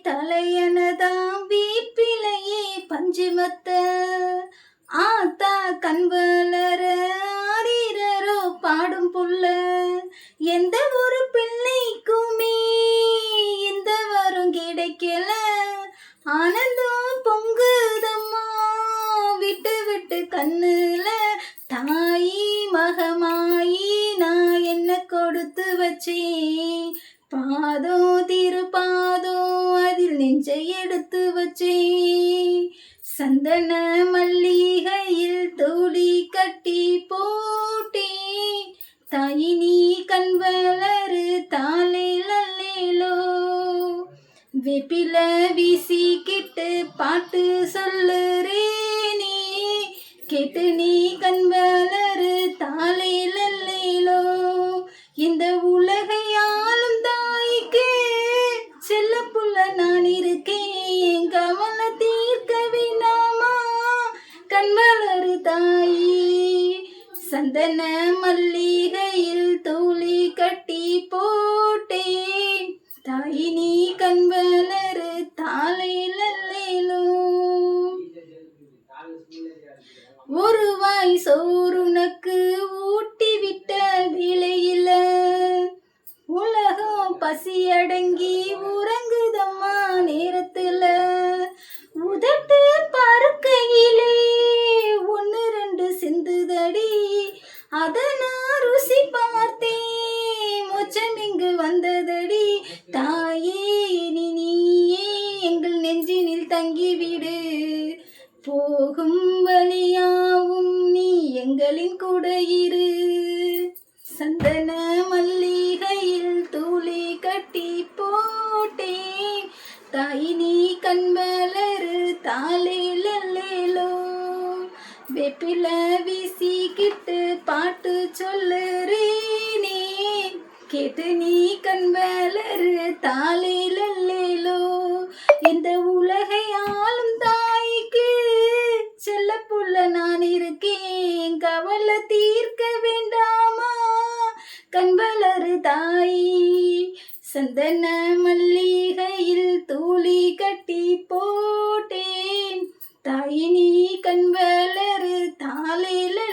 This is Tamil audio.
தலையனதாம் வீப்பிலையே பஞ்சுமத்த ஆத்தா கண்வளர ஆரீரரோ பாடும் புள்ள எந்த ஒரு பிள்ளைக்குமே இந்த வரும் கிடைக்கல ஆனந்தம் பொங்குதம்மா விட்டு விட்டு கண்ணுல தாயி மகமாயி நான் என்ன கொடுத்து வச்சேன் பாதம் திருப்பாதம் அதில் நெஞ்சை எடுத்து வச்சேன் சந்தன மல்லிகையில் தோழி கட்டி போட்டேன் தாயி நீ கண் வளரு தாலேலோ வெப்பில வீசிக்கிட்டு பாட்டு சொல்லுறேனே கேட்டு நீ கண் வளரு தாலேலோ இந்த உலகையாலும் தாய்க்கு செல்ல புள்ள நான் இருக்கேன் கவலை தீர்க்க வேண்டாமா கண் வளரு தாயி சந்தன மல்லிகையில் தோழி கட்டி போட்டேன் தாயி நீ கண் வளரு தாலேலோ ஒரு வாய் சோறுனக்கு ஊட்டி விட்ட விலையில உலகம் பசியடங்கி உறங்குதம்மா நேரத்துல உதட்டு பருக்கையிலே ஒன்று ரெண்டு சிந்துதடி அத நான் ருசி பார்த்தேன் மொச்சம் இங்கு வந்ததடி தாயே நீயே எங்கள் நெஞ்சினில் தங்கிவிடு போகும் வழியாவும் நீ எங்களின் கூட இரு சந்தன மல்லிகையில் தூளி கட்டி போட்டேன் தாய் நீ கண் வளரு தாலேலோ வெப்பில வீசிக்கிட்டு பாட்டு சொல்லுறேனே கேட்டு நீ கண் வளரு தாலேலோ இந்த உலகையாலும் தாய்க்கு செல்ல புள்ள நான் இருக்கேன் கவலை தீர்க்க வேண்டாமா கண் வளரு தாயி சந்தன மல்லிகையில் தூளி கட்டி போட்டேன் தாயி நீ கண் வளரு தாலேலோ